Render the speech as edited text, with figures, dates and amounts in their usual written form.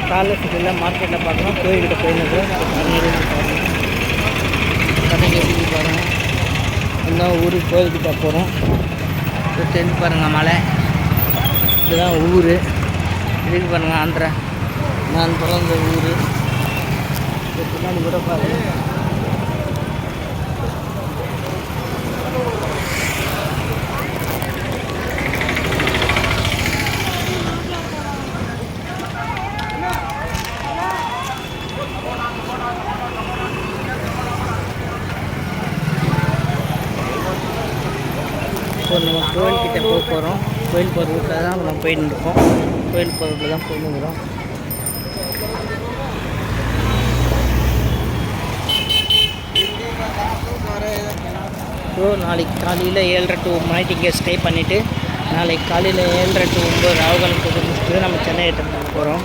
காலைல சிட்டியில் மார்க்கெட்டில் பார்க்கணும். கோயில்கிட்ட போயிருந்துக்கிறோம். கடைக்கு எப்படி பாருங்கள். இந்த ஊருக்கு கோயில்கிட்ட போகிறோம். தெரிஞ்சு பாருங்கள் மலை. இதுதான் ஊர். இதுக்கு பாருங்கள் ஆந்திரா. நான் பிறந்த ஊர். பின்னாடி கூட பாருங்கள். இப்போ நம்ம கோயில்கிட்ட போக போகிறோம். கோயில் போகிற ரூட்டில் தான் நம்ம போயின்னு இருக்கோம். கோயில் போகிற ரூட்டில் தான் போயின்னுக்கிறோம். ஸோ நாளைக்கு காலையில் 7:30 to 1 மணிக்கு இங்கே ஸ்டே பண்ணிவிட்டு நாளைக்கு காலையில் 7:30 to 9 ராகுகாலம் முடிச்சுட்டு நம்ம சென்னை ரிட்டர்ன் பண்ண போகிறோம்.